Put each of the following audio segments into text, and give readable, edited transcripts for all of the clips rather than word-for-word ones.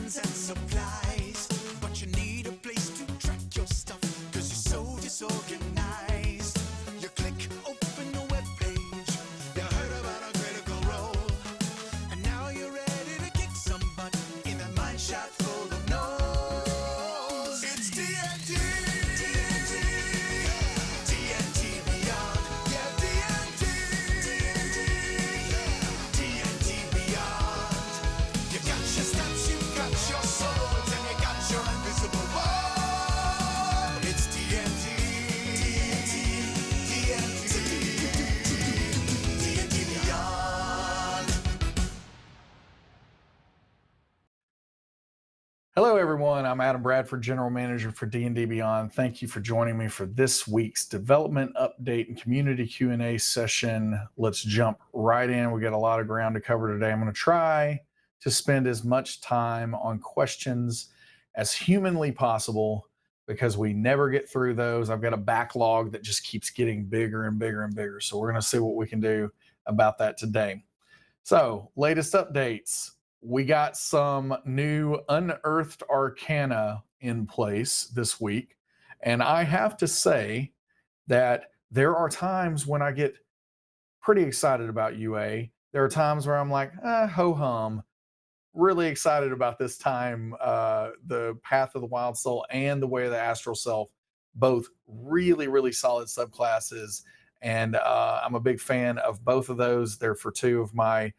funds and supplies, but you need a place to track your stuff, cause you're so disorganized. You click open the web page, you heard about a critical role, and now you're ready to kick some butt in a mine shaft full of no's. It's D&D, D&D Beyond, yeah, D&D, D&D Beyond. You got your stats, you got your swords, and you got your invisible wall. It's D&D, D&D Beyond. Hello, everyone. I'm Adam Bradford, General Manager for D&D Beyond. Thank you for joining me for this week's development update and community Q&A session. Let's jump right in. We got a lot of ground to cover today. I'm going to try to spend as much time on questions as humanly possible because we never get through those. I've got a backlog that just keeps getting bigger and bigger and bigger. So we're going to see what we can do about that today. So, latest updates. We got some new unearthed arcana in place this week. And I have to say that there are times when I get pretty excited about UA. There are times where I'm like, ho-hum. Really excited about this time. The Path of the Wild Soul and the Way of the Astral Self, both really, really solid subclasses. And I'm a big fan of both of those. They're for two of my,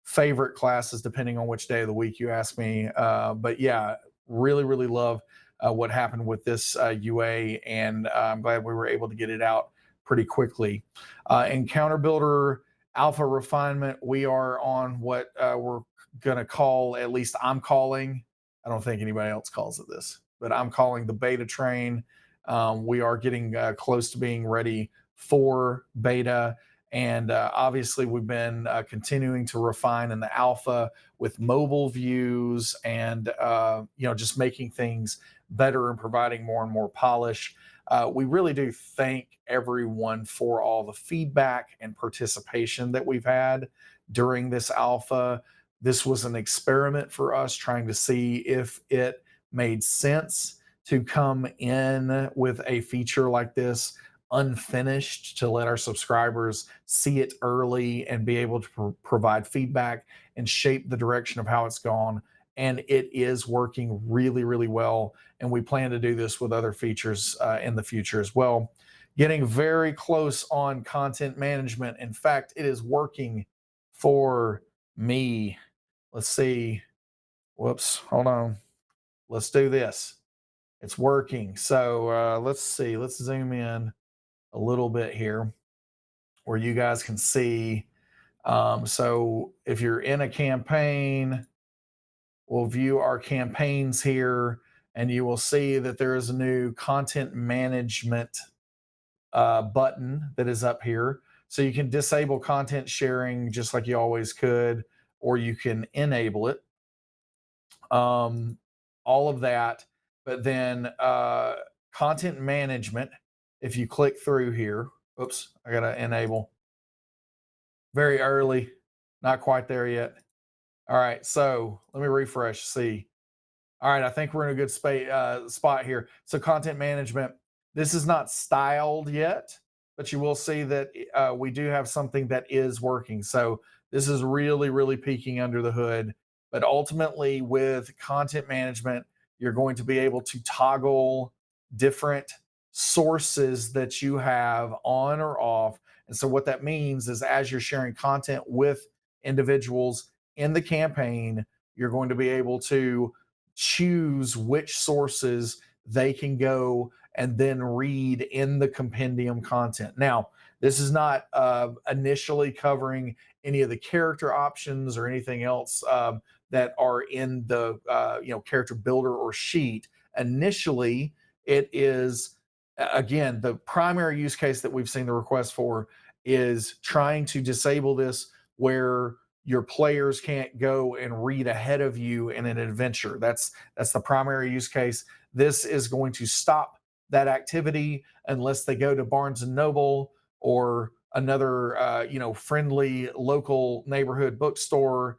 favorite classes, depending on which day of the week you ask me. But yeah, really, really love what happened with this UA, and I'm glad we were able to get it out pretty quickly. Encounter Builder Alpha Refinement, we are on what we're going to call, at least I'm calling, I don't think anybody else calls it this, but I'm calling the beta train. We are getting close to being ready for beta. And obviously, we've been continuing to refine in the alpha with mobile views and, just making things better and providing more and more polish. We really do thank everyone for all the feedback and participation that we've had during this alpha. This was an experiment for us trying to see if it made sense to come in with a feature like this unfinished, to let our subscribers see it early and be able to provide feedback and shape the direction of how it's gone. And it is working really, really well. And we plan to do this with other features in the future as well. Getting very close on content management. In fact, it is working for me. Let's see. Whoops, hold on. Let's do this. It's working. So let's see. Let's zoom in a little bit here where you guys can see. So if you're in a campaign, we'll view our campaigns here, and you will see that there is a new content management button that is up here. So you can disable content sharing just like you always could, or you can enable it. All of that. But then content management, if you click through here, oops, I got to enable. Very early, not quite there yet. All right, so let me refresh, see. All right, I think we're in a good spot here. So content management, this is not styled yet, but you will see that we do have something that is working. So this is really, really peeking under the hood. But ultimately, with content management, you're going to be able to toggle different sources that you have on or off. And so what that means is, as you're sharing content with individuals in the campaign, you're going to be able to choose which sources they can go and then read in the compendium content. Now, this is not initially covering any of the character options or anything else that are in the character builder or sheet. Initially, it is, again, the primary use case that we've seen the request for is trying to disable this where your players can't go and read ahead of you in an adventure. That's the primary use case. This is going to stop that activity unless they go to Barnes and Noble or another friendly local neighborhood bookstore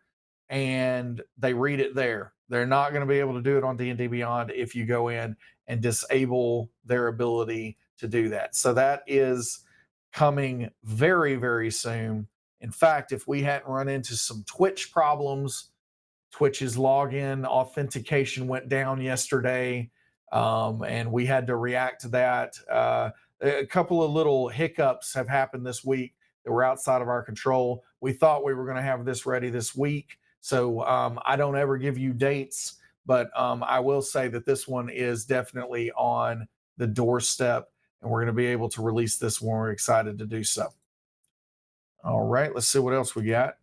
and they read it there. They're not going to be able to do it on D&D Beyond if you go in and disable their ability to do that. So that is coming very, very soon. In fact, if we hadn't run into some Twitch problems, Twitch's login authentication went down yesterday, and we had to react to that. A couple of little hiccups have happened this week that were outside of our control. We thought we were going to have this ready this week. So I don't ever give you dates, but I will say that this one is definitely on the doorstep, and we're going to be able to release this when we're excited to do so. All right, let's see what else we got.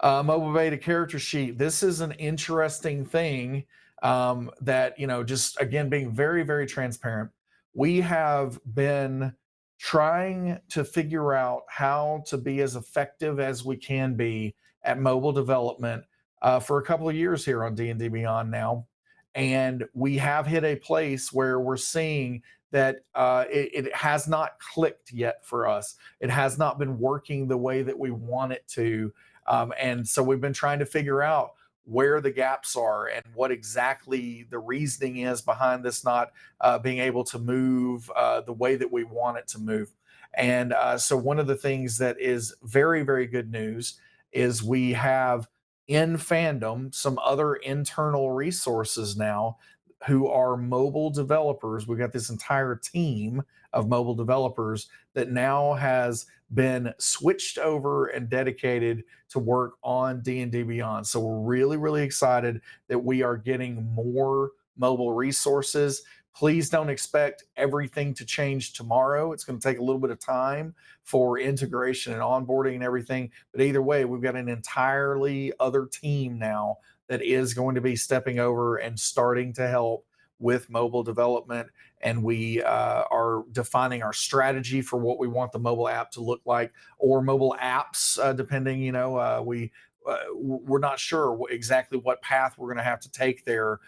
Mobile beta character sheet. This is an interesting thing that, just again, being very, very transparent. We have been trying to figure out how to be as effective as we can be at mobile development for a couple of years here on D&D Beyond now. And we have hit a place where we're seeing that it has not clicked yet for us. It has not been working the way that we want it to. And so we've been trying to figure out where the gaps are and what exactly the reasoning is behind this not being able to move the way that we want it to move. And so one of the things that is very, very good news is we have in Fandom some other internal resources now who are mobile developers. We've got this entire team of mobile developers that now has been switched over and dedicated to work on D&D Beyond. So we're really, really excited that we are getting more mobile resources. Please don't expect everything to change tomorrow. It's going to take a little bit of time for integration and onboarding and everything. But either way, we've got an entirely other team now that is going to be stepping over and starting to help with mobile development. And we are defining our strategy for what we want the mobile app to look like, or mobile apps, depending, we're not sure exactly what path we're going to have to take there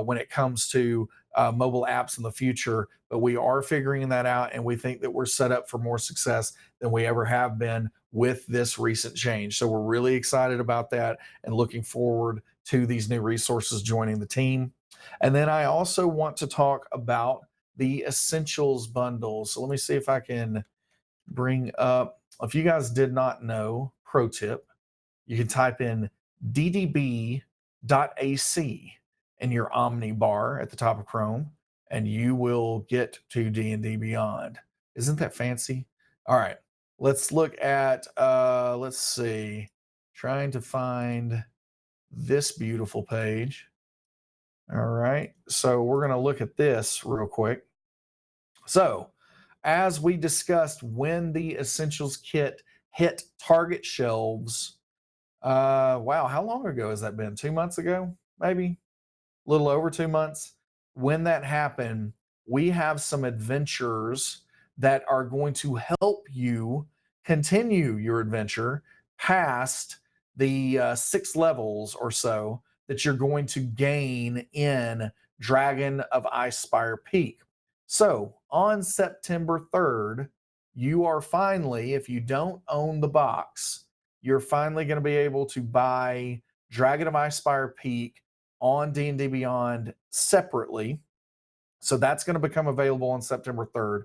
when it comes to mobile apps in the future, but we are figuring that out, and we think that we're set up for more success than we ever have been with this recent change. So we're really excited about that and looking forward to these new resources joining the team. And then I also want to talk about the Essentials bundle. So let me see if I can bring up, if you guys did not know, pro tip, you can type in ddb.ac in your Omni bar at the top of Chrome, and you will get to D&D Beyond. Isn't that fancy? All right, let's look at, let's see, trying to find this beautiful page. All right, so we're going to look at this real quick. So, as we discussed, when the Essentials kit hit Target shelves, wow, how long ago has that been? 2 months ago, maybe? A little over 2 months. When that happened, we have some adventures that are going to help you continue your adventure past the 6 levels or so that you're going to gain in Dragon of Icespire Peak. So on September 3rd, you are finally, if you don't own the box, you're finally going to be able to buy Dragon of Icespire Peak on D&D Beyond separately. So that's going to become available on September 3rd,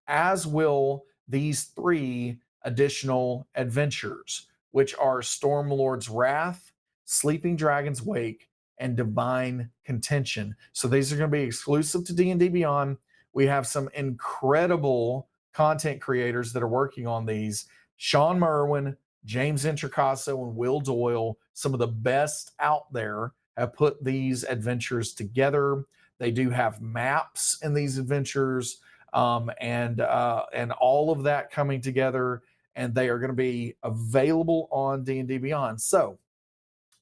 as will these 3 additional adventures, which are Stormlord's Wrath, Sleeping Dragon's Wake, and Divine Contention. So these are going to be exclusive to D&D Beyond. We have some incredible content creators that are working on these. Sean Merwin, James Intricasso, and Will Doyle, some of the best out there, have put these adventures together. They do have maps in these adventures, and all of that coming together, and they are going to be available on D&D Beyond. So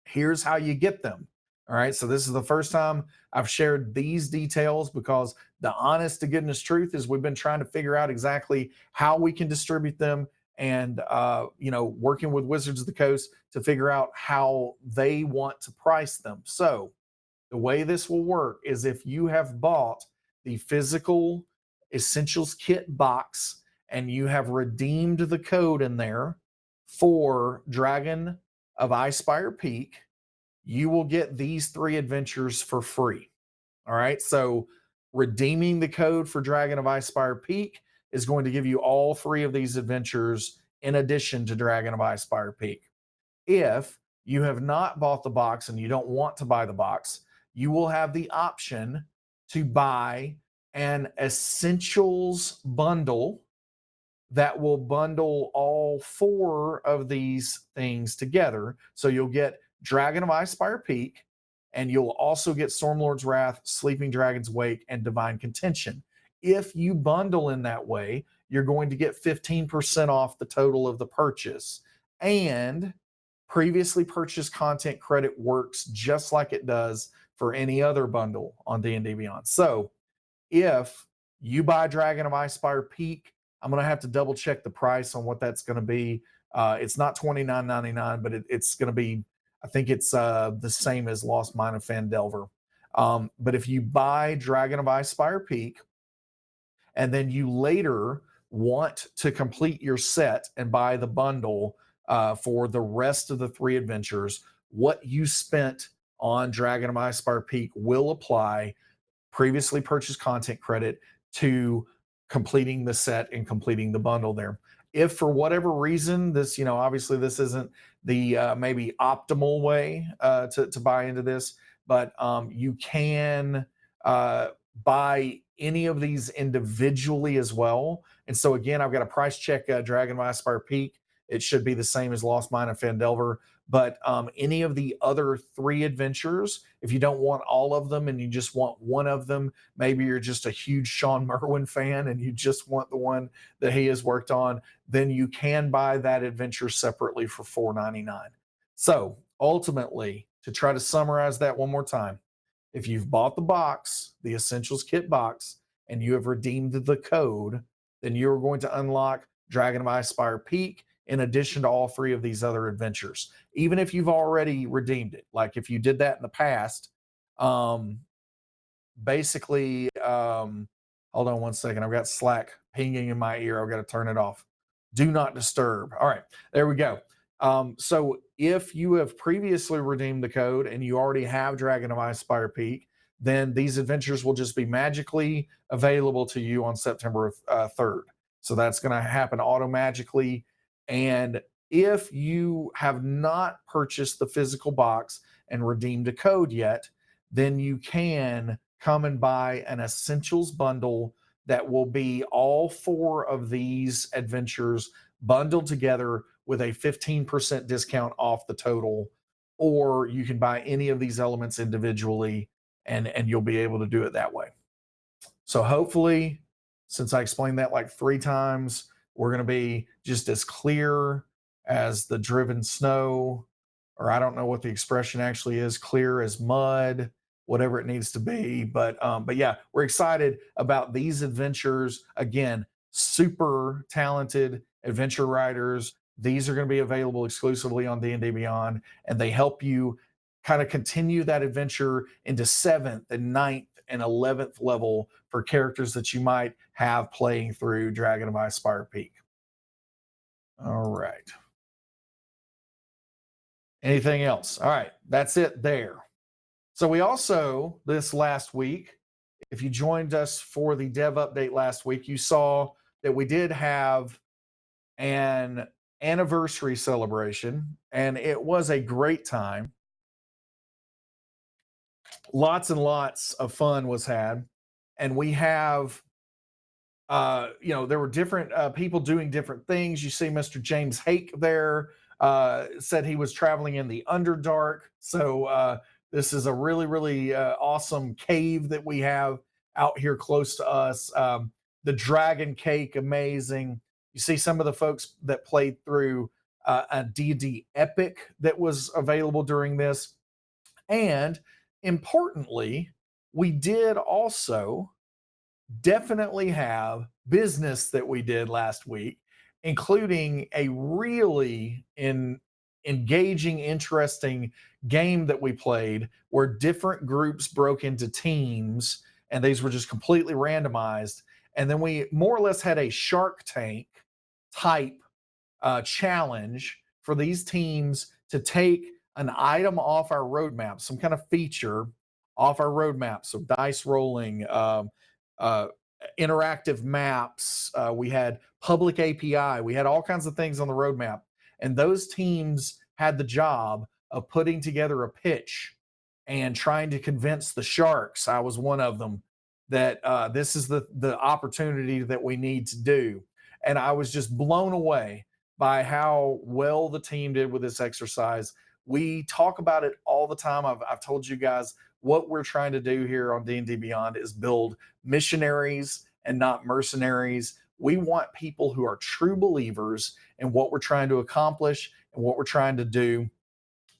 here's how you get them. All right, so this is the first time I've shared these details, because the honest to goodness truth is we've been trying to figure out exactly how we can distribute them, and working with Wizards of the Coast to figure out how they want to price them. So the way this will work is, if you have bought the physical Essentials kit box and you have redeemed the code in there for Dragon of Icespire Peak, you will get these 3 adventures for free. All right. So redeeming the code for Dragon of Icespire Peak is going to give you all 3 of these adventures in addition to Dragon of Icespire Peak. If you have not bought the box and you don't want to buy the box, you will have the option to buy an essentials bundle that will bundle all 4 of these things together. So you'll get Dragon of Icespire Peak, and you'll also get Stormlord's Wrath, Sleeping Dragon's Wake, and Divine Contention. If you bundle in that way, you're going to get 15% off the total of the purchase. And previously purchased content credit works just like it does for any other bundle on D&D Beyond. So if you buy Dragon of Icespire Peak, I'm going to have to double check the price on what that's going to be. It's not $29.99, but it's going to be, I think it's the same as Lost Mine of Phandelver. But if you buy Dragon of Icespire Peak, and then you later want to complete your set and buy the bundle for the rest of the 3 adventures, what you spent on Dragon of Icespire Peak will apply previously purchased content credit to completing the set and completing the bundle there. If for whatever reason this, obviously this isn't the maybe optimal way to buy into this, but you can buy any of these individually as well. And so again, I've got a price check Dragon of Icespire Peak. It should be the same as Lost Mine of Phandelver. But any of the other 3 adventures, if you don't want all of them and you just want one of them, maybe you're just a huge Sean Merwin fan and you just want the one that he has worked on, then you can buy that adventure separately for $4.99. So ultimately, to try to summarize that one more time, if you've bought the box, the Essentials Kit box, and you have redeemed the code, then you're going to unlock Dragon of Icespire Peak in addition to all 3 of these other adventures. Even if you've already redeemed it, like if you did that in the past, basically, hold on one second. I've got Slack pinging in my ear. I've got to turn it off. Do not disturb. All right, there we go. So if you have previously redeemed the code and you already have Dragon of Icespire Peak, then these adventures will just be magically available to you on September 3rd. So that's going to happen auto-magically. And if you have not purchased the physical box and redeemed a code yet, then you can come and buy an Essentials bundle that will be all 4 of these adventures bundled together with a 15% discount off the total. Or you can buy any of these elements individually and you'll be able to do it that way. So hopefully, since I explained that like 3 times, we're going to be just as clear as the driven snow, or I don't know what the expression actually is, clear as mud, whatever it needs to be. But yeah, we're excited about these adventures. Again, super talented adventure writers. These are going to be available exclusively on D&D Beyond, and they help you kind of continue that adventure into 7th and 9th and 11th level for characters that you might have playing through Dragon of Icespire Peak. All right. Anything else? All right, that's it there. So we also, this last week, if you joined us for the dev update last week, you saw that we did have an anniversary celebration, and it was a great time. Lots and lots of fun was had, and we have there were different people doing different things. You see Mr. James Hake there said he was traveling in the Underdark. So this is a really, really awesome cave that we have out here close to us. The Dragon Cake, amazing. You see some of the folks that played through a D&D Epic that was available during this. And importantly, we did also definitely have business that we did last week, including a really engaging, interesting game that we played where different groups broke into teams, and these were just completely randomized. And then we more or less had a Shark Tank type challenge for these teams to take an item off our roadmap, some kind of feature off our roadmap. So dice rolling, interactive maps. We had public API. We had all kinds of things on the roadmap. And those teams had the job of putting together a pitch and trying to convince the Sharks, I was one of them, that this is the opportunity that we need to do. And I was just blown away by how well the team did with this exercise. We talk about it all the time. I've told you guys what we're trying to do here on D&D Beyond is build missionaries and not mercenaries. We want people who are true believers in what we're trying to accomplish and what we're trying to do.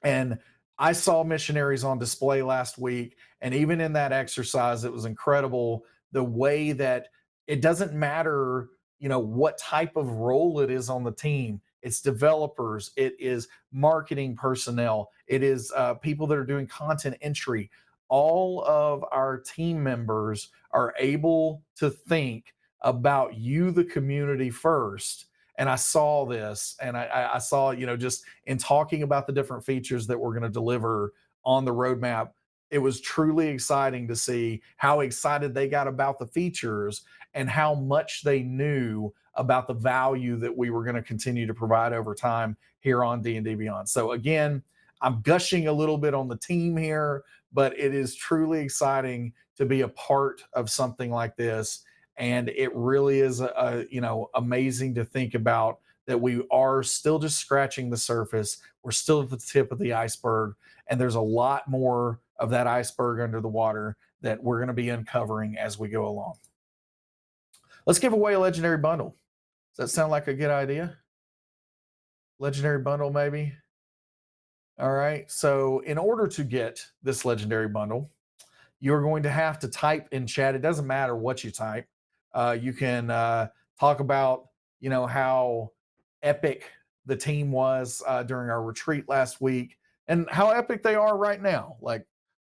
And I saw missionaries on display last week. And even in that exercise, it was incredible the way that it doesn't matter, what type of role it is on the team. It's developers, it is marketing personnel, it is people that are doing content entry. All of our team members are able to think about you, the community, first. And I saw this, and I saw, just in talking about the different features that we're going to deliver on the roadmap, it was truly exciting to see how excited they got about the features and how much they knew about the value that we were going to continue to provide over time here on D&D Beyond. So again, I'm gushing a little bit on the team here, but it is truly exciting to be a part of something like this. And it really is, amazing to think about that we are still just scratching the surface. We're still at the tip of the iceberg, and there's a lot more of that iceberg under the water that we're going to be uncovering as we go along. Let's give away a legendary bundle. Does that sound like a good idea? Legendary bundle, maybe? All right. So in order to get this legendary bundle, you're going to have to type in chat. It doesn't matter what you type. You can talk about, how epic the team was during our retreat last week and how epic they are right now. Like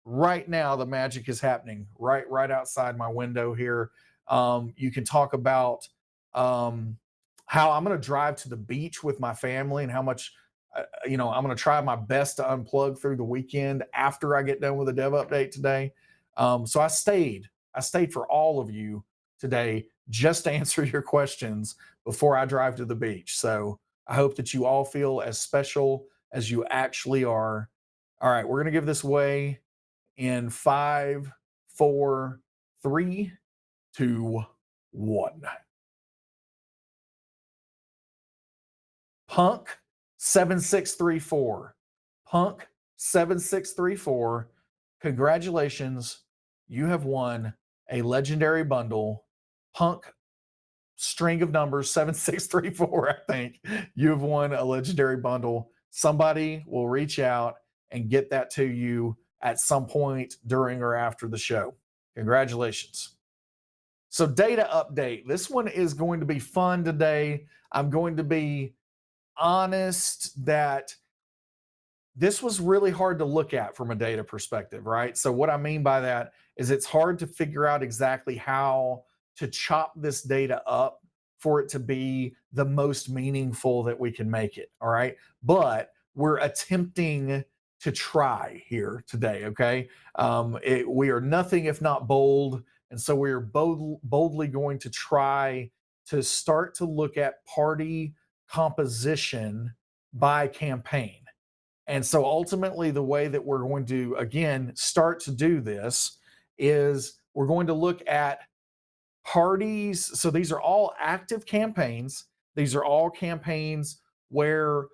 right now, the magic is happening right outside my window here. You can talk about how I'm going to drive to the beach with my family and how much, I'm going to try my best to unplug through the weekend after I get done with the dev update today. So I stayed for all of you today just to answer your questions before I drive to the beach. So I hope that you all feel as special as you actually are. All right, we're going to give this away in 5, 4, 3, 2, 1. Punk 7634. Punk 7634. Congratulations. You have won a legendary bundle. Punk string of numbers 7634, I think. You have won a legendary bundle. Somebody will reach out and get that to you at some point during or after the show. Congratulations. So data update. This one is going to be fun today. I'm going to be honest that this was really hard to look at from a data perspective, right? So what I mean by that is it's hard to figure out exactly how to chop this data up for it to be the most meaningful that we can make it, all right? But we're attempting to try here today, okay? We are nothing if not bold, and so we are boldly going to try to start to look at party composition by campaign. And so ultimately the way that we're going to, again, start to do this is we're going to look at parties. So these are all active campaigns. These are all campaigns where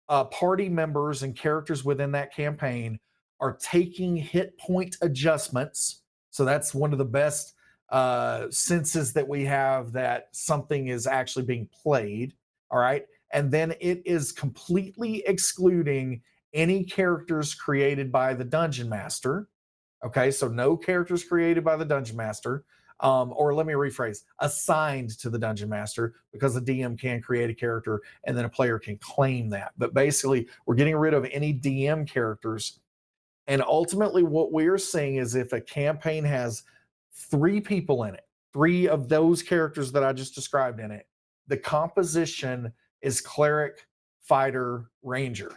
party members and characters within that campaign are taking hit point adjustments. So that's one of the best senses that we have that something is actually being played. All right. And then it is completely excluding any characters created by the Dungeon Master. Okay. So no characters created by the Dungeon Master. Or let me rephrase, assigned to the Dungeon Master, because the DM can create a character and then a player can claim that. But basically, we're getting rid of any DM characters. And ultimately, what we're seeing is if a campaign has 3 people in it, 3 of those characters that I just described in it, the composition is cleric, fighter, ranger.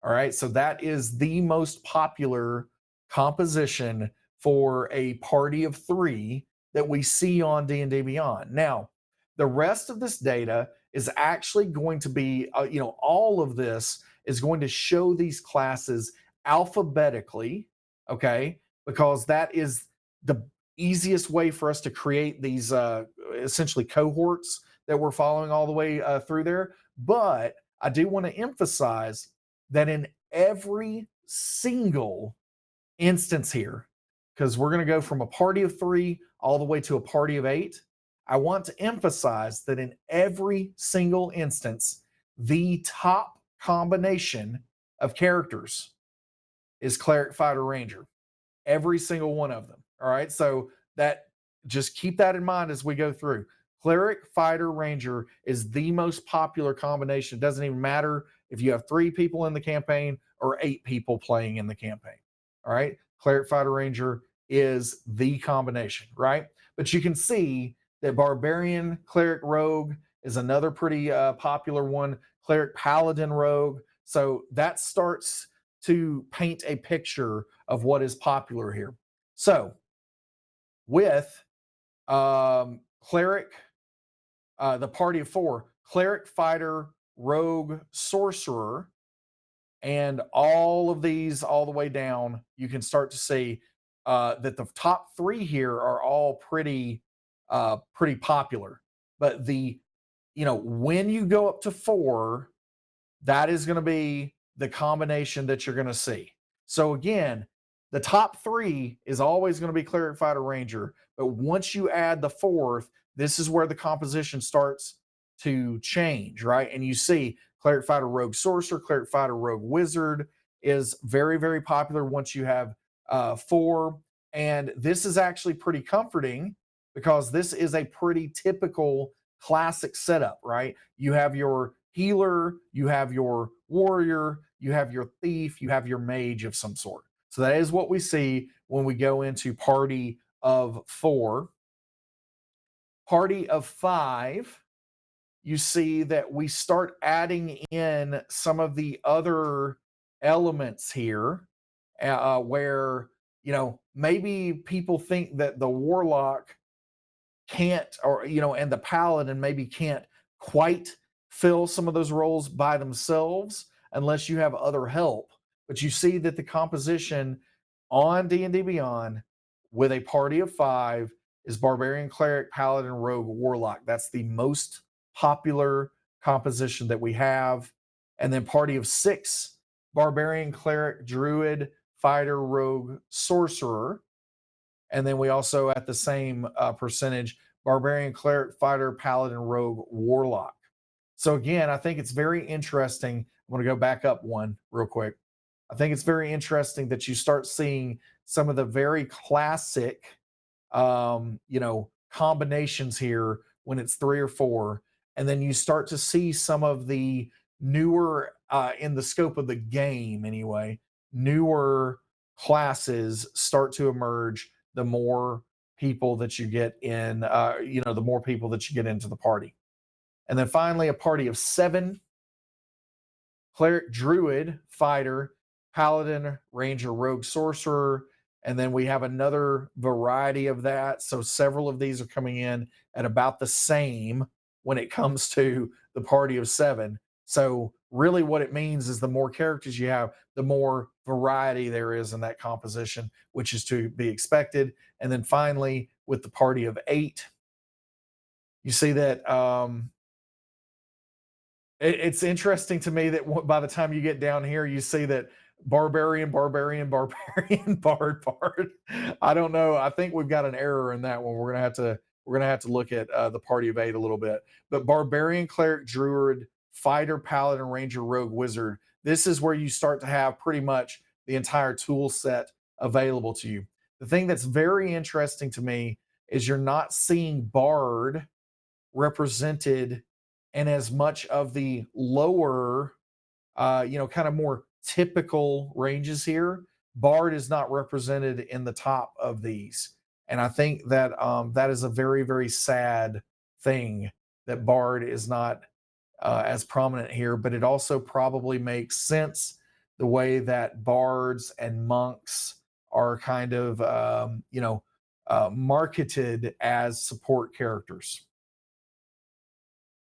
All right, so that is the most popular composition for a party of 3 that we see on D&D Beyond. Now, the rest of this data is actually going to be, all of this is going to show these classes alphabetically, okay? Because that is the easiest way for us to create these essentially cohorts that we're following all the way through there. But I do want to emphasize that in every single instance here, because we're going to go from a party of 3 all the way to a party of 8, I want to emphasize that in every single instance, the top combination of characters is cleric, fighter, ranger. Every single one of them. All right. So that, just keep that in mind as we go through. Cleric, fighter, ranger is the most popular combination. It doesn't even matter if you have 3 people in the campaign or 8 people playing in the campaign. All right. Cleric, fighter, ranger is the combination, right? But you can see that barbarian, cleric, rogue is another pretty popular one. Cleric, paladin, rogue. So that starts to paint a picture of what is popular here. So with cleric, the party of 4, cleric, fighter, rogue, sorcerer, and all of these all the way down, you can start to see that the top 3 here are all pretty popular. But when you go up to 4, that is going to be the combination that you're going to see. So again, the top 3 is always going to be cleric, fighter, ranger. But once you add the 4th, this is where the composition starts to change, right? And you see cleric, fighter, rogue, sorcerer, cleric, fighter, rogue, wizard is very, very popular once you have 4. And this is actually pretty comforting because this is a pretty typical classic setup, right? You have your healer, you have your warrior, you have your thief, you have your mage of some sort. So that is what we see when we go into party of 4. Party of 5, you see that we start adding in some of the other elements here where, maybe people think that the warlock can't, and the paladin maybe can't quite fill some of those roles by themselves unless you have other help. But you see that the composition on D&D Beyond with a party of 5 is barbarian, cleric, paladin, rogue, warlock. That's the most popular composition that we have. And then party of 6, barbarian, cleric, druid, fighter, rogue, sorcerer. And then we also, at the same percentage, barbarian, cleric, fighter, paladin, rogue, warlock. So again, I think it's very interesting. I'm going to go back up one real quick. I think it's very interesting that you start seeing some of the very classic, combinations here when it's 3 or 4. And then you start to see some of the newer, in the scope of the game anyway, newer classes start to emerge the more people that you get in, the more people that you get into the party. And then finally, a party of 7, cleric, druid, fighter, paladin, ranger, rogue, sorcerer. And then we have another variety of that. So several of these are coming in at about the same when it comes to the party of 7. So really what it means is the more characters you have, the more variety there is in that composition, which is to be expected. And then finally, with the party of 8, you see that it's interesting to me that by the time you get down here, you see that barbarian, barbarian, barbarian, bard, bard. I don't know. I think we've got an error in that one. We're gonna have to look at the party of 8 a little bit. But barbarian, cleric, druid, fighter, paladin, ranger, rogue, wizard. This is where you start to have pretty much the entire tool set available to you. The thing that's very interesting to me is you're not seeing bard represented in as much of the lower, kind of more typical ranges here. Bard is not represented in the top of these. And I think that that is a very, very sad thing that Bard is not as prominent here, but it also probably makes sense the way that bards and monks are kind of, marketed as support characters.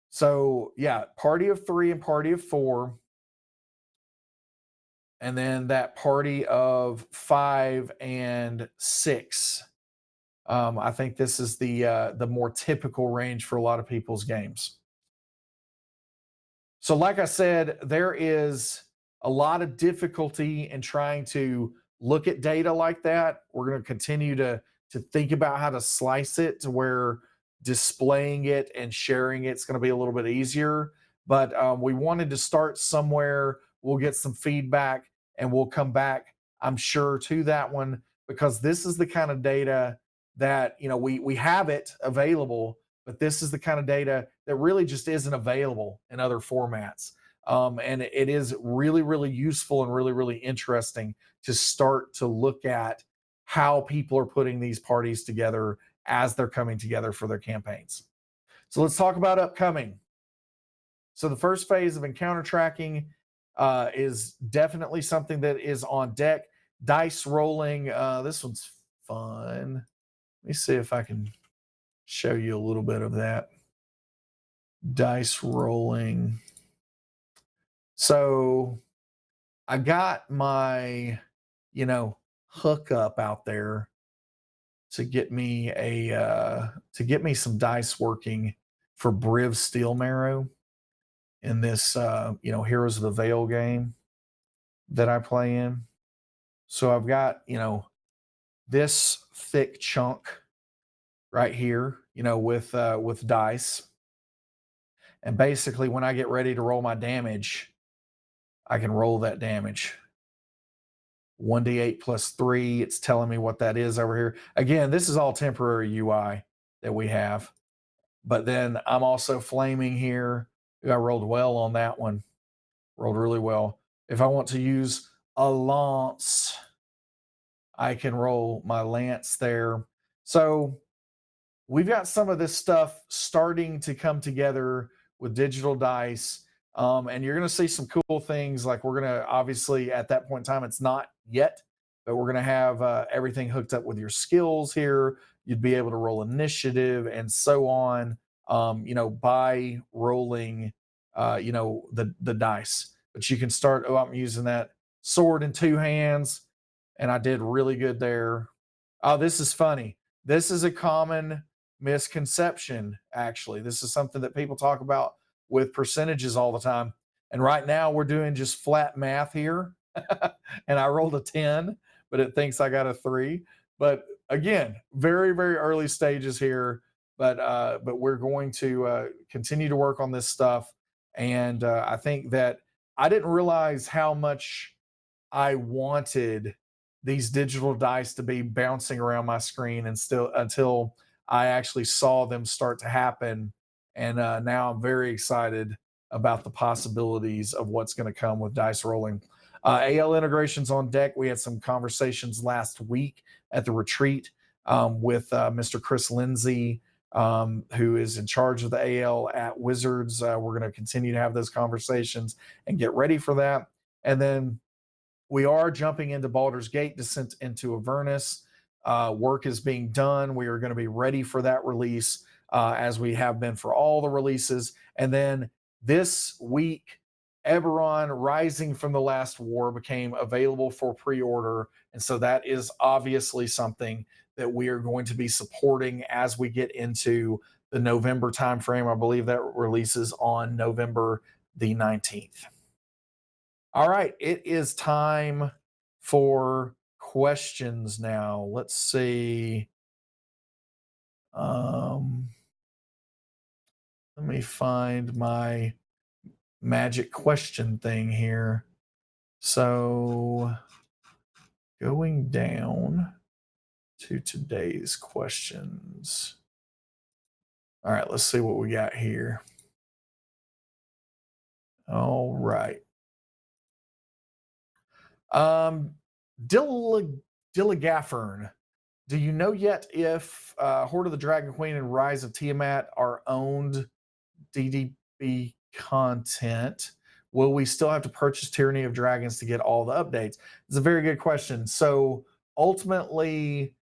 So, yeah, party of 3 and party of 4. And then that party of 5 and 6. I think this is the more typical range for a lot of people's games. So, like I said, there is a lot of difficulty in trying to look at data like that. We're going to continue to think about how to slice it to where displaying it and sharing it's going to be a little bit easier. But we wanted to start somewhere. We'll get some feedback and we'll come back, I'm sure, to that one, because this is the kind of data that, we have it available, but this is the kind of data that really just isn't available in other formats. And it is really, really useful and really, really interesting to start to look at how people are putting these parties together as they're coming together for their campaigns. So let's talk about upcoming. So the first phase of encounter tracking is definitely something that is on deck. Dice rolling. This one's fun. Let me see if I can show you a little bit of that. Dice rolling. So I got my, hookup out there to get me some dice working for Briv Steelmarrow in this Heroes of the Veil game that I play in. So I've got, this thick chunk right here, with dice. And basically when I get ready to roll my damage, I can roll that damage. 1d8 plus 3. It's telling me what that is over here. Again, this is all temporary UI that we have. But then I'm also flaming here. I rolled well on that one. Rolled really well. If I want to use a lance, I can roll my lance there. So we've got some of this stuff starting to come together with digital dice. And you're going to see some cool things. Like we're going to, obviously at that point in time, it's not yet, but we're going to have everything hooked up with your skills here. You'd be able to roll initiative and so on, by rolling, the dice. But you can start, I'm using that sword in 2 hands, and I did really good there. Oh, this is funny. This is a common misconception, actually. This is something that people talk about with percentages all the time. And right now we're doing just flat math here. And I rolled a 10, but it thinks I got a 3. But again, very, very early stages here. But we're going to continue to work on this stuff. And I think that I didn't realize how much I wanted these digital dice to be bouncing around my screen and still until I actually saw them start to happen. And now I'm very excited about the possibilities of what's going to come with dice rolling. AL integrations on deck. We had some conversations last week at the retreat with Mr. Chris Lindsay, who is in charge of the AL at Wizards. We're going to continue to have those conversations and get ready for that. And then we are jumping into Baldur's Gate Descent into Avernus. Work is being done. We are going to be ready for that release as we have been for all the releases. And then this week, Eberron Rising from the Last War became available for pre-order. And so that is obviously something that we are going to be supporting as we get into the November timeframe. I believe that releases on November the 19th. All right, it is time for questions now. Let's see. Let me find my magic question thing here. So going down to today's questions. All right, let's see what we got here. All right. Dilligaffern, do you know yet if Hoard of the Dragon Queen and Rise of Tiamat are owned DDB content? will we still have to purchase Tyranny of Dragons to get all the updates? It's a very good question. So ultimately,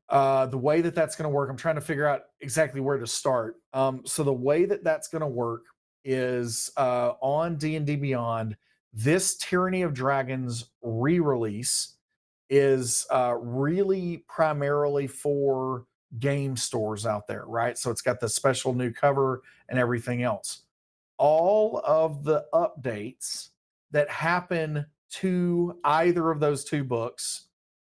the way that that's going to work, I'm trying to figure out exactly where to start. So the way that that's going to work is on D&D Beyond, this Tyranny of Dragons re-release is really primarily for game stores out there, right? So it's got the special new cover and everything else. All of the updates that happen to either of those two books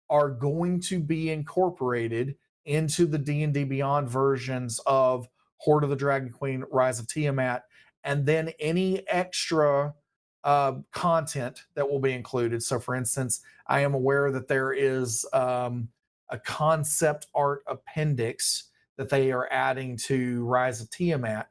are going to be incorporated into the D&D Beyond versions of Hoard of the Dragon Queen, Rise of Tiamat, and then any extra content that will be included. So, for instance, I am aware that there is a concept art appendix that they are adding to Rise of Tiamat.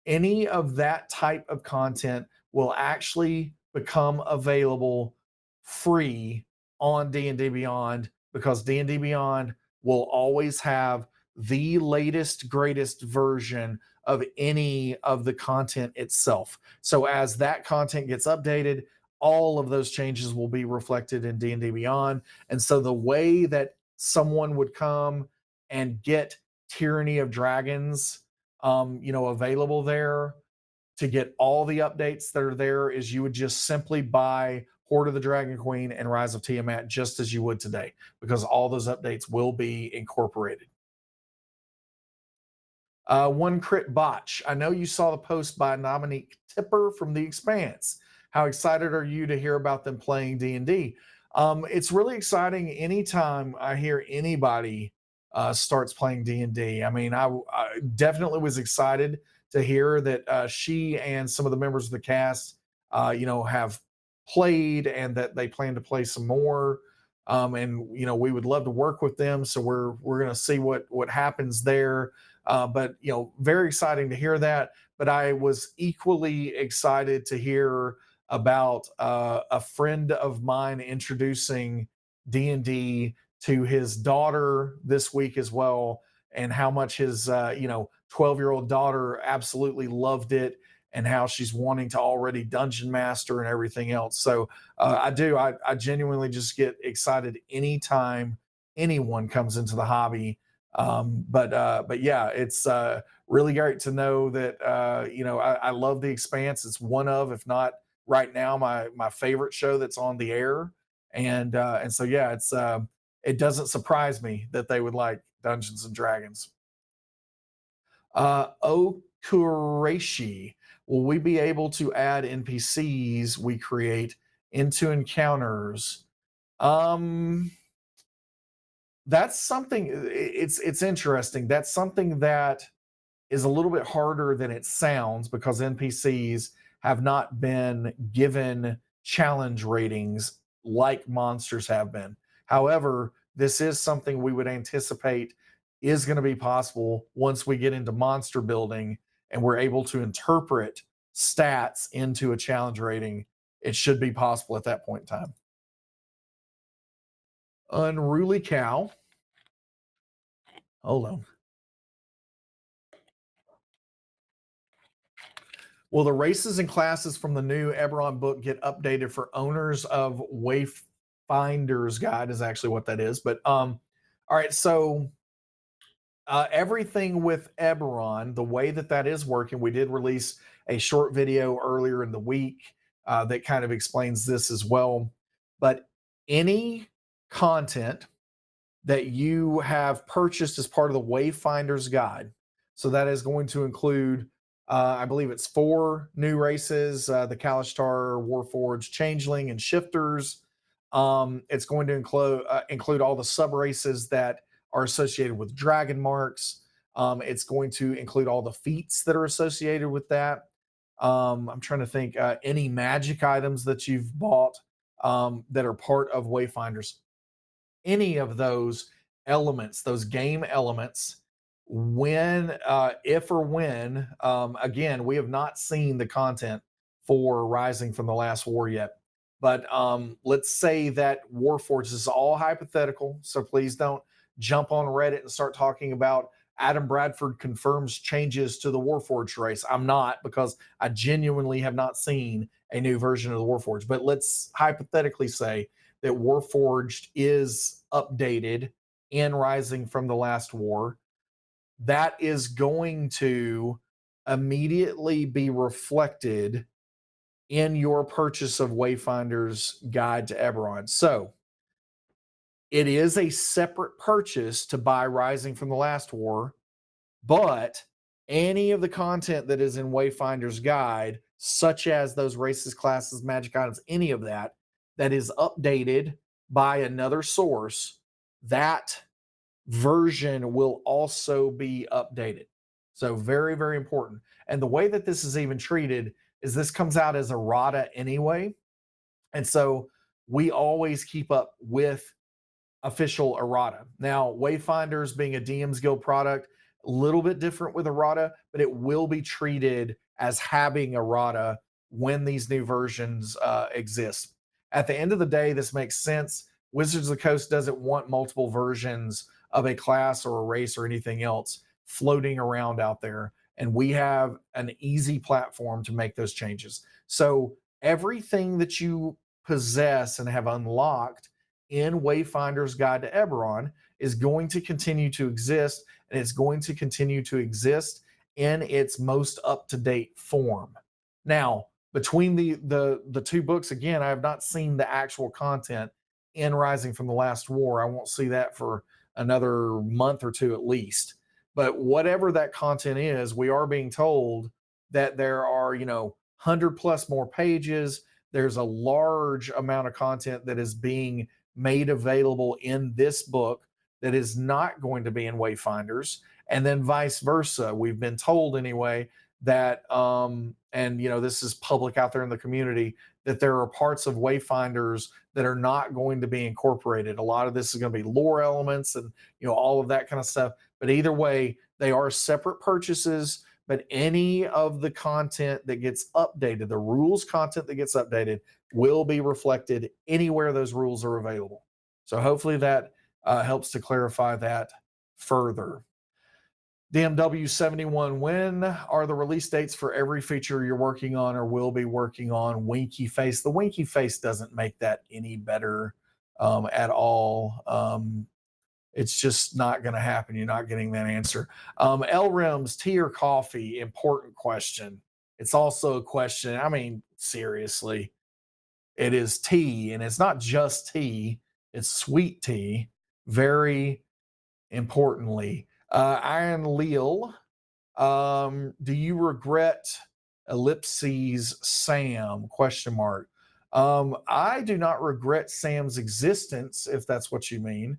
Any of that type of content will actually become available free on D&D Beyond, because D&D Beyond will always have the latest, greatest version of any of the content itself. So as that content gets updated, all of those changes will be reflected in D&D Beyond. And so the way that someone would come and get Tyranny of Dragons, available there to get all the updates that are there is you would just simply buy Hoard of the Dragon Queen and Rise of Tiamat just as you would today, because all those updates will be incorporated. One Crit Botch. I know you saw the post by Dominique Tipper from The Expanse. How excited are you to hear about them playing D&D? It's really exciting anytime I hear anybody starts playing D&D. I mean, I definitely was excited to hear that she and some of the members of the cast, have played and that they plan to play some more. And we would love to work with them. So we're going to see what happens there. But very exciting to hear that. But I was equally excited to hear about a friend of mine introducing D&D to his daughter this week as well, and how much his 12-year-old daughter absolutely loved it, and how she's wanting to already dungeon master and everything else. So I genuinely just get excited anytime anyone comes into the hobby. But yeah, it's really great to know that I love The Expanse. It's one of, if not right now, my favorite show that's on the air. And so yeah, it doesn't surprise me that they would like Dungeons and Dragons. Okureishi, will we be able to add NPCs we create into encounters? That's something. It's interesting. That's something that is a little bit harder than it sounds, because NPCs have not been given challenge ratings like monsters have been. However, this is something we would anticipate is going to be possible once we get into monster building and we're able to interpret stats into a challenge rating. It should be possible at that point in time. Unruly Cow. Hold on. Will the races and classes from the new Everon book get updated for owners of Wayfinder's Guide is actually what that is. But all right, so everything with Eberron, the way that is working, we did release a short video earlier in the week that kind of explains this as well. But any content that you have purchased as part of the Wayfinder's Guide, so that is going to include, I believe it's 4 new races, the Kalashtar, Warforged, Changeling, and Shifters. It's going to include all the sub races that are associated with dragon marks. It's going to include all the feats that are associated with that. I'm trying to think, any magic items that you've bought that are part of Wayfinders. Any of those elements, those game elements, if or when, again, we have not seen the content for Rising from the Last War yet. But let's say that Warforged is all hypothetical, so please don't jump on Reddit and start talking about Adam Bradford confirms changes to the Warforged race. I'm not, because I genuinely have not seen a new version of the Warforged. But let's hypothetically say that Warforged is updated in Rising from the Last War. That is going to immediately be reflected in your purchase of Wayfinder's Guide to Eberron. So it is a separate purchase to buy Rising from the Last War, but any of the content that is in Wayfinder's Guide, such as those races, classes, magic items, any of that, that is updated by another source, that version will also be updated. So very, very important. And the way that this is even treated is this comes out as errata anyway. And so we always keep up with official errata. Now, Wayfinders being a DM's Guild product, a little bit different with errata, but it will be treated as having errata when these new versions exist. At the end of the day, this makes sense. Wizards of the Coast doesn't want multiple versions of a class or a race or anything else floating around out there. And we have an easy platform to make those changes. So everything that you possess and have unlocked in Wayfinder's Guide to Eberron is going to continue to exist, and it's going to continue to exist in its most up-to-date form. Now, between the two books, again, I have not seen the actual content in Rising from the Last War. I won't see that for another month or two at least. But whatever that content is, we are being told that there are, 100 plus more pages. There's a large amount of content that is being made available in this book that is not going to be in Wayfinders, and then vice versa. We've been told anyway that this is public out there in the community, that there are parts of Wayfinders that are not going to be incorporated. A lot of this is going to be lore elements and all of that kind of stuff. But either way, they are separate purchases. But any of the content that gets updated, the rules content that gets updated, will be reflected anywhere those rules are available. So hopefully that helps to clarify that further. DMW71, when are the release dates for every feature you're working on or will be working on? Winky Face. The Winky Face doesn't make that any better at all. It's just not going to happen. You're not getting that answer. L Rims, tea or coffee? Important question. It's also a question. I mean, seriously, it is tea, and it's not just tea. It's sweet tea. Very importantly. Iron Leal, do you regret ellipses Sam? Question mark. I do not regret Sam's existence, if that's what you mean.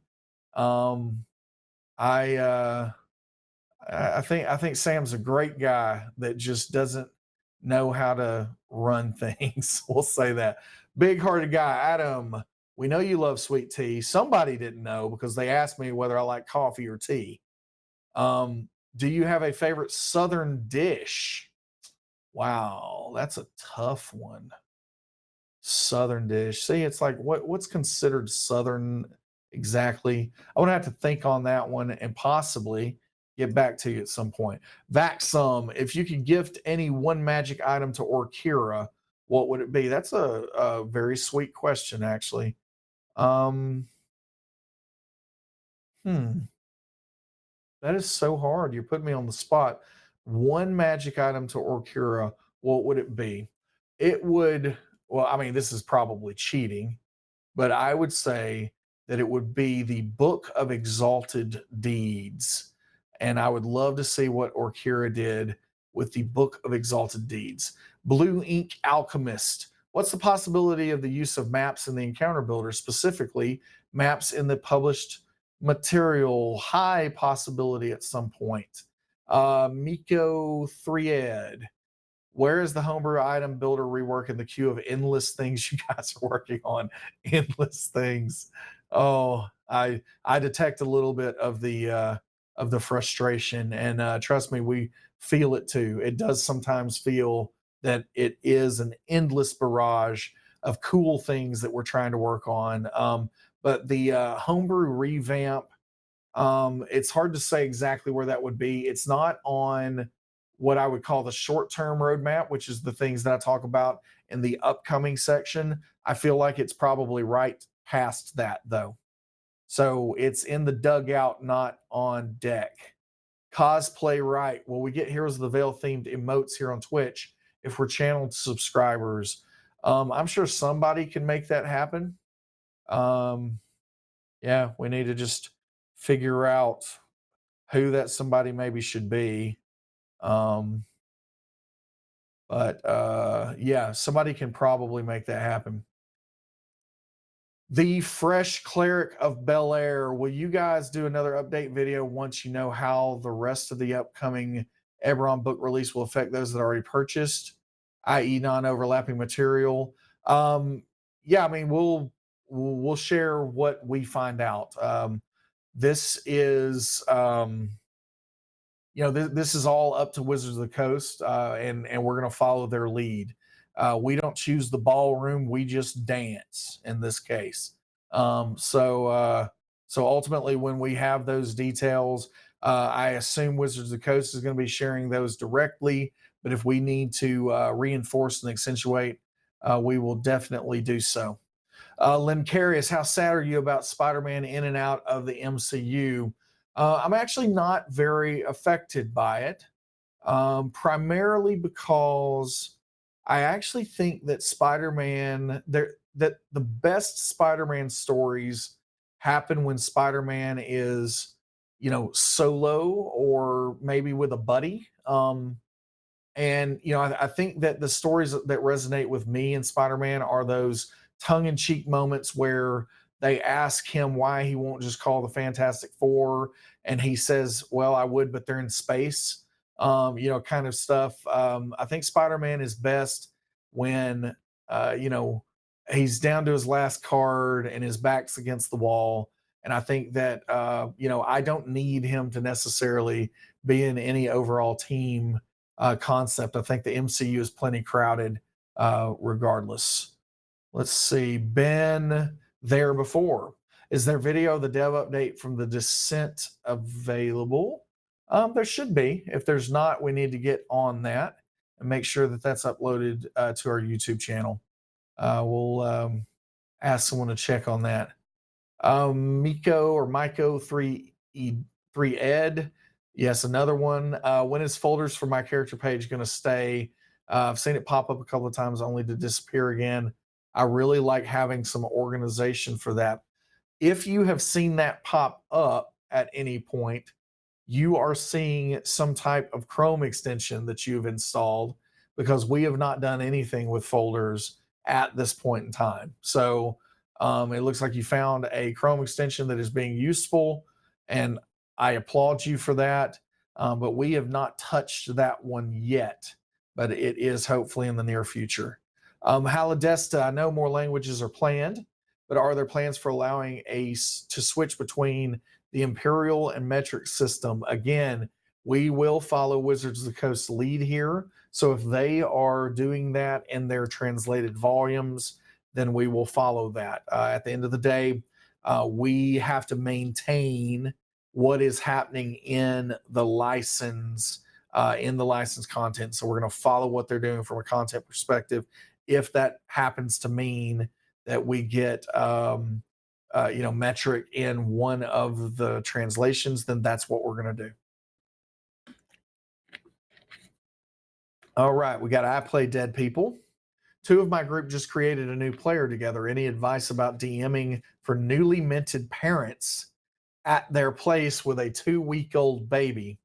I think Sam's a great guy that just doesn't know how to run things. We'll say that. Big-hearted guy, Adam. We know you love sweet tea. Somebody didn't know because they asked me whether I like coffee or tea. Do you have a favorite Southern dish? Wow, that's a tough one. Southern dish. See, it's like what's considered Southern exactly? I would have to think on that one and possibly get back to you at some point. Vaxum, if you could gift any one magic item to Orkira, what would it be? That's a very sweet question, actually. That is so hard. You put me on the spot. One magic item to Orkira, what would it be? It would, well, I mean, this is probably cheating, but I would say that it would be the Book of Exalted Deeds. And I would love to see what Orkira did with the Book of Exalted Deeds. Blue Ink Alchemist. What's the possibility of the use of maps in the encounter builder, specifically maps in the published material? High possibility at some point. Miko Thread. Where is the homebrew item builder rework in the queue of endless things you guys are working on? Endless things. Oh, I detect a little bit of the frustration, and trust me, we feel it too. It does sometimes feel that it is an endless barrage of cool things that we're trying to work on. But the homebrew revamp It's hard to say exactly where that would be. It's not on what I would call the short-term roadmap, which is the things that I talk about in the upcoming section. I feel like it's probably right past that though. So it's in the dugout, not on deck. Cosplay right. Well, we get Heroes of the Veil themed emotes here on Twitch if we're channeled subscribers. I'm sure somebody can make that happen. Yeah, we need to just figure out who that somebody maybe should be. Yeah, somebody can probably make that happen. The Fresh Cleric of Bel Air. Will you guys do another update video once you know how the rest of the upcoming Everon book release will affect those that already purchased, i.e., non-overlapping material? Yeah, I mean, we'll share what we find out. This is this is all up to Wizards of the Coast, and we're going to follow their lead. We don't choose the ballroom; we just dance in this case. So ultimately, when we have those details, I assume Wizards of the Coast is going to be sharing those directly. But if we need to reinforce and accentuate, we will definitely do so. Lincarius, how sad are you about Spider-Man in and out of the MCU? I'm actually not very affected by it, primarily because I actually think that that the best Spider-Man stories happen when Spider-Man is, solo or maybe with a buddy. I think that the stories that resonate with me and Spider-Man are those tongue-in-cheek moments where they ask him why he won't just call the Fantastic Four, and he says, "Well, I would, but they're in space." Kind of stuff. I think Spider-Man is best when he's down to his last card and his back's against the wall. And I think that I don't need him to necessarily be in any overall team concept. I think the MCU is plenty crowded, regardless. Let's see. Ben there before. Is there video of the dev update from the Descent available? There should be. If there's not, we need to get on that and make sure that that's uploaded to our YouTube channel. We'll ask someone to check on that. Miko or Myco 3 Ed. Yes, another one. When is folders for my character page going to stay? I've seen it pop up a couple of times only to disappear again. I really like having some organization for that. If you have seen that pop up at any point, you are seeing some type of Chrome extension that you've installed, because we have not done anything with folders at this point in time. So it looks like you found a Chrome extension that is being useful, and I applaud you for that. But we have not touched that one yet, but it is hopefully in the near future. Haladesta, I know more languages are planned, but are there plans for allowing to switch between the Imperial and metric system? Again, we will follow Wizards of the Coast lead here. So if they are doing that in their translated volumes, then we will follow that. At the end of the day, we have to maintain what is happening in the license content. So we're going to follow what they're doing from a content perspective. If that happens to mean that we get metric in one of the translations, then that's what we're going to do. All right, we got I Play Dead People. Two of my group just created a new player together. Any advice about DMing for newly minted parents at their place with a 2-week-old baby?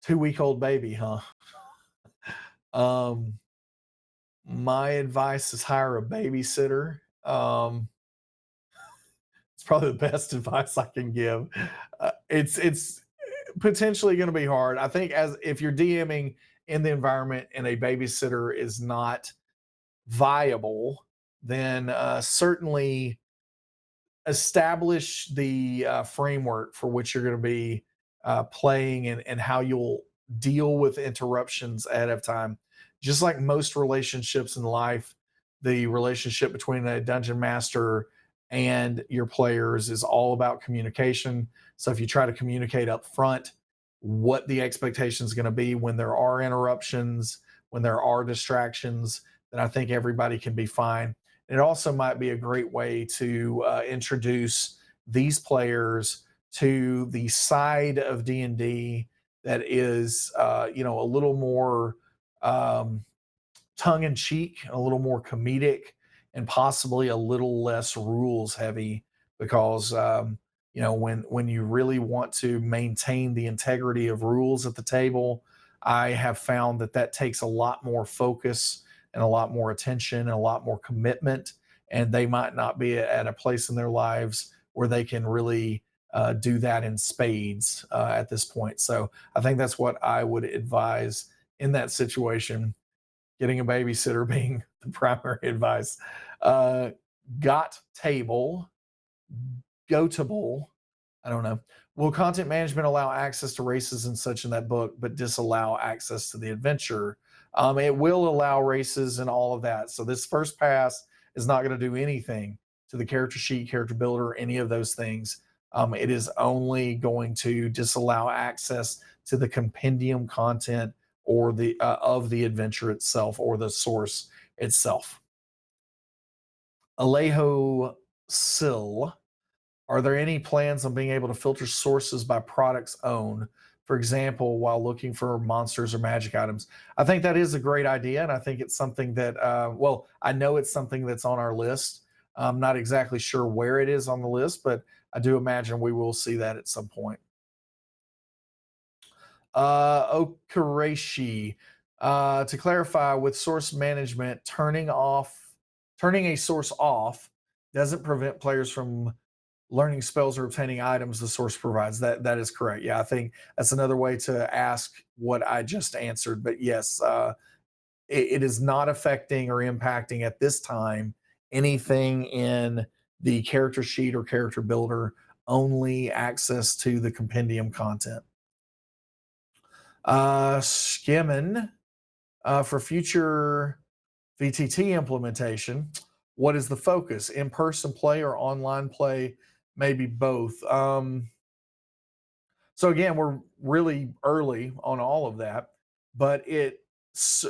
2-week-old baby, huh? My advice is hire a babysitter. It's probably the best advice I can give. It's potentially going to be hard. I think if you're DMing in the environment and a babysitter is not viable, then certainly establish the framework for which you're going to be playing, and how you'll deal with interruptions ahead of time. Just like most relationships in life, the relationship between a dungeon master and your players is all about communication. So if you try to communicate up front what the expectation is going to be when there are interruptions, when there are distractions, then I think everybody can be fine. And it also might be a great way to introduce these players to the side of D&D that is, a little more um, tongue in cheek, a little more comedic, and possibly a little less rules heavy. Because when you really want to maintain the integrity of rules at the table, I have found that takes a lot more focus and a lot more attention and a lot more commitment, and they might not be at a place in their lives where they can really do that in spades at this point. So I think that's what I would advise in that situation, getting a babysitter being the primary advice. Uh, got table, goatable, I don't know. Will content management allow access to races and such in that book, but disallow access to the adventure? It will allow races and all of that. So this first pass is not going to do anything to the character sheet, character builder, any of those things. It is only going to disallow access to the compendium content or the of the adventure itself or the source itself. Alejo Sill, are there any plans on being able to filter sources by products owned? For example, while looking for monsters or magic items? I think that is a great idea, and I think it's something that, I know it's something that's on our list. I'm not exactly sure where it is on the list, but I do imagine we will see that at some point. Okareshi, to clarify, with source management, turning a source off doesn't prevent players from learning spells or obtaining items the source provides. That is correct. Yeah, I think that's another way to ask what I just answered. But yes, it is not affecting or impacting at this time anything in the character sheet or character builder, only access to the compendium content. Skimming, for future VTT implementation, what is the focus? In-person play or online play? Maybe both. So again, we're really early on all of that, but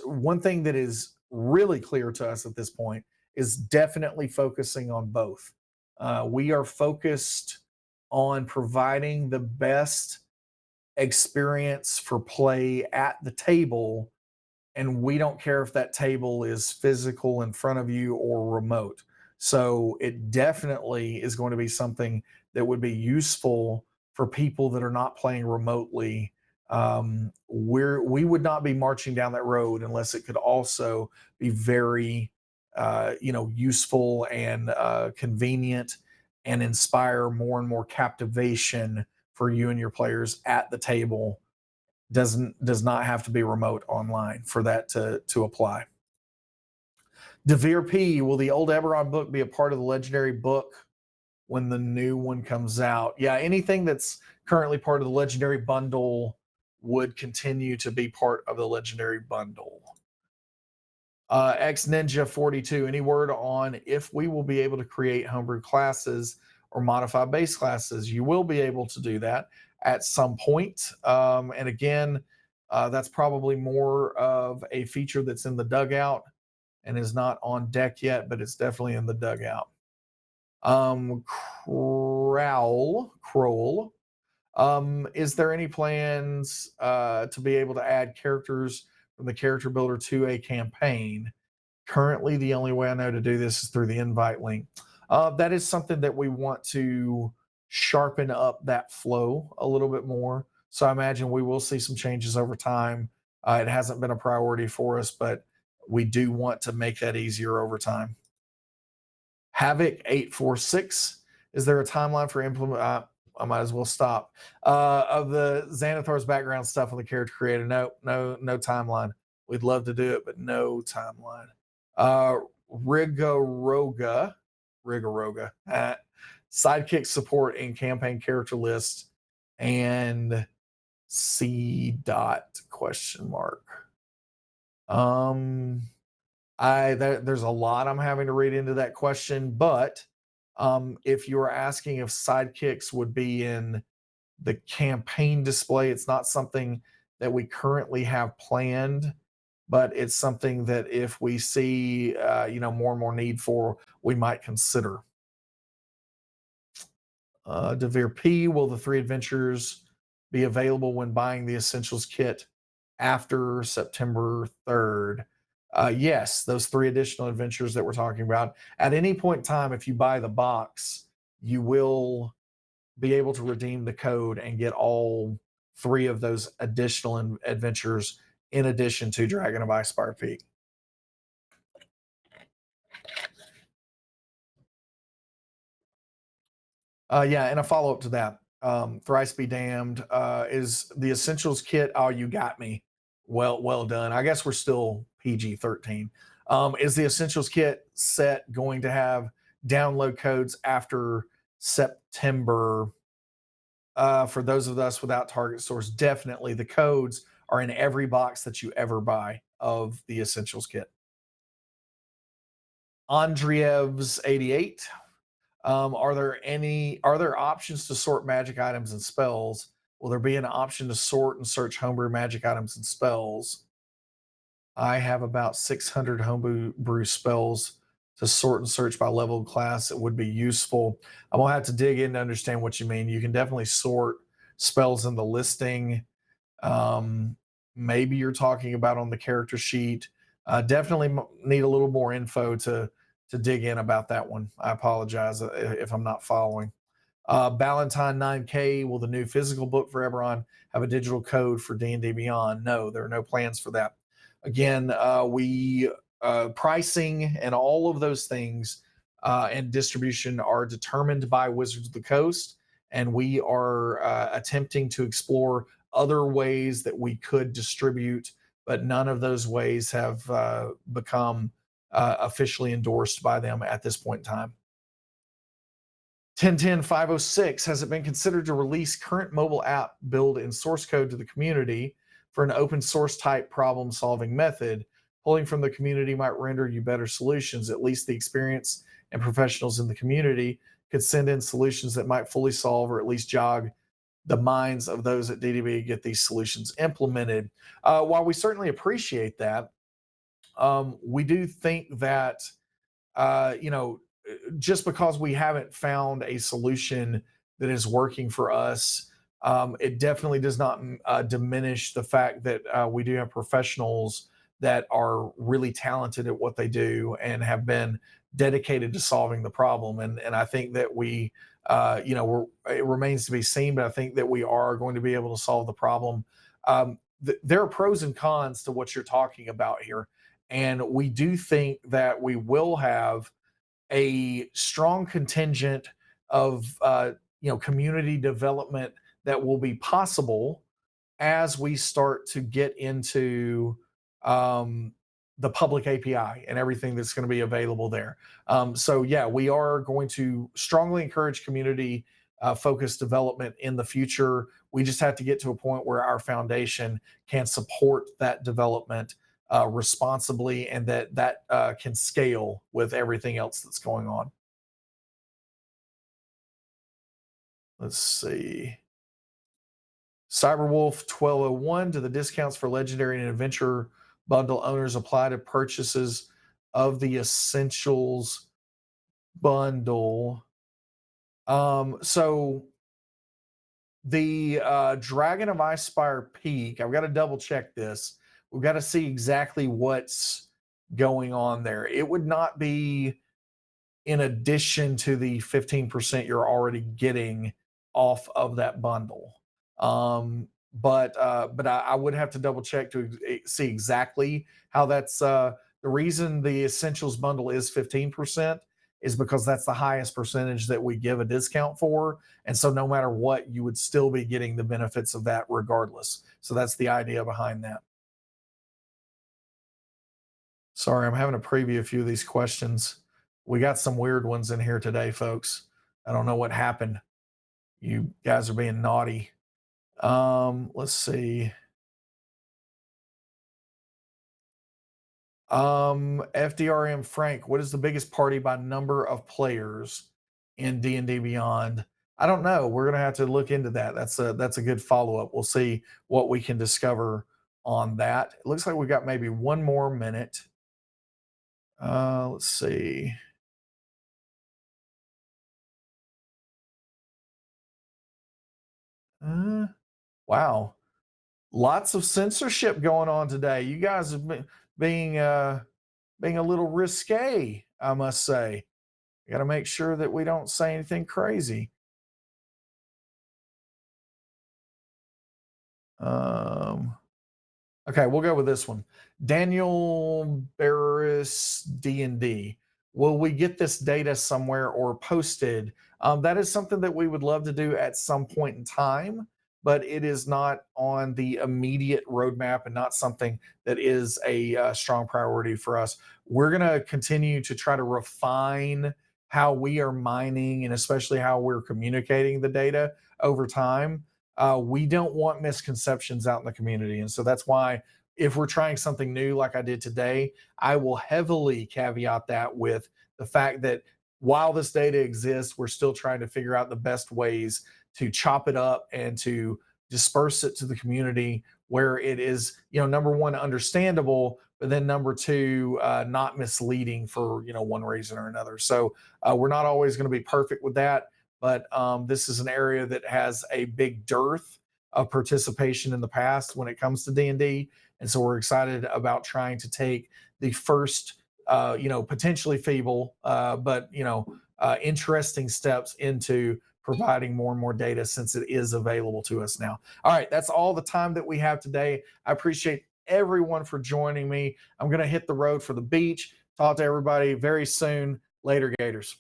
one thing that is really clear to us at this point is definitely focusing on both. We are focused on providing the best experience for play at the table, and we don't care if that table is physical in front of you or remote. So it definitely is going to be something that would be useful for people that are not playing remotely. We would not be marching down that road unless it could also be very, useful and convenient, and inspire more and more captivation for you and your players at the table. Does not have to be remote online for that to apply. Vere P, will the old Everon book be a part of the legendary book when the new one comes out? Yeah, anything that's currently part of the legendary bundle would continue to be part of the legendary bundle. X Ninja 42, any word on if we will be able to create homebrew classes or modify base classes? You will be able to do that at some point. And again, that's probably more of a feature that's in the dugout and is not on deck yet, but it's definitely in the dugout. Kroll, is there any plans to be able to add characters from the character builder to a campaign? Currently, the only way I know to do this is through the invite link. That is something that we want to sharpen up that flow a little bit more. So I imagine we will see some changes over time. It hasn't been a priority for us, but we do want to make that easier over time. Havoc 846, is there a timeline for implement? I might as well stop. Of the Xanathar's background stuff on the character creator, no timeline. We'd love to do it, but no timeline. Rigoroga, sidekick support in campaign character list, and C dot question mark. There's a lot I'm having to read into that question, but If you were asking if sidekicks would be in the campaign display, it's not something that we currently have planned, but it's something that if we see, more and more need for, we might consider. Vere P, will the 3 adventures be available when buying the Essentials kit after September 3rd? Yes, those 3 additional adventures that we're talking about. At any point in time, if you buy the box, you will be able to redeem the code and get all 3 of those additional adventures in addition to Dragon of Icespire Peak. Yeah, and a follow up to that. Thrice be damned. Is the Essentials kit? Oh, you got me. Well done. I guess we're still PG-13. Is the Essentials kit set going to have download codes after September? For those of us without Target stores, definitely the codes are in every box that you ever buy of the Essentials kit. Andreev's 88. Are there options to sort magic items and spells? Will there be an option to sort and search homebrew magic items and spells? I have about 600 homebrew spells to sort and search by level and class. It would be useful. I'm gonna have to dig in to understand what you mean. You can definitely sort spells in the listing. Um, Maybe you're talking about on the character sheet. Definitely need a little more info to dig in about that one. I apologize if I'm not following. Ballantine 9K, will the new physical book for Eberron have a digital code for D&D Beyond? No, there are no plans for that. Again, we pricing and all of those things and distribution are determined by Wizards of the Coast, and we are attempting to explore other ways that we could distribute, but none of those ways have become officially endorsed by them at this point in time. 1010-506, has it been considered to release current mobile app build in source code to the community for an open source type problem solving method? Pulling from the community might render you better solutions. At least the experience and professionals in the community could send in solutions that might fully solve or at least jog the minds of those at DDB get these solutions implemented. While we certainly appreciate that, we do think that, just because we haven't found a solution that is working for us, it definitely does not diminish the fact that we do have professionals that are really talented at what they do and have been dedicated to solving the problem. And I think that it remains to be seen, but I think that we are going to be able to solve the problem. There are pros and cons to what you're talking about here. And we do think that we will have a strong contingent of community development that will be possible as we start to get into um, the public API and everything that's going to be available there. So yeah, we are going to strongly encourage community focused development in the future. We just have to get to a point where our foundation can support that development responsibly, and that can scale with everything else that's going on. Let's see. Cyberwolf 1201, do the discounts for legendary and adventure bundle owners apply to purchases of the essentials bundle? So the Dragon of Icespire Peak, I've got to double check this. We've got to see exactly what's going on there. It would not be in addition to the 15% you're already getting off of that bundle. But I would have to double check to see exactly how that's the reason the essentials bundle is 15% is because that's the highest percentage that we give a discount for. And so no matter what, you would still be getting the benefits of that regardless. So that's the idea behind that. Sorry, I'm having to preview a few of these questions. We got some weird ones in here today, folks. I don't know what happened. You guys are being naughty. Let's see. FDRM Frank, what is the biggest party by number of players in D&D Beyond? I don't know. We're gonna have to look into that. That's a good follow up. We'll see what we can discover on that. It looks like we got maybe one more minute. Let's see. Wow, lots of censorship going on today. You guys have been being a little risque, I must say. You got to make sure that we don't say anything crazy. Um, Okay, we'll go with this one. Daniel Barris D&D. Will we get this data somewhere or posted? That is something that we would love to do at some point in time, but it is not on the immediate roadmap and not something that is a strong priority for us. We're going to continue to try to refine how we are mining and especially how we're communicating the data over time. We don't want misconceptions out in the community. And so that's why if we're trying something new like I did today, I will heavily caveat that with the fact that while this data exists, we're still trying to figure out the best ways to chop it up and to disperse it to the community where it is, number one, understandable, but then number two, not misleading for, one reason or another. So we're not always going to be perfect with that, but this is an area that has a big dearth of participation in the past when it comes to D&D, and so we're excited about trying to take the first, potentially feeble, but interesting steps into providing more and more data since it is available to us now. All right, that's all the time that we have today. I appreciate everyone for joining me. I'm going to hit the road for the beach. Talk to everybody very soon. Later, Gators.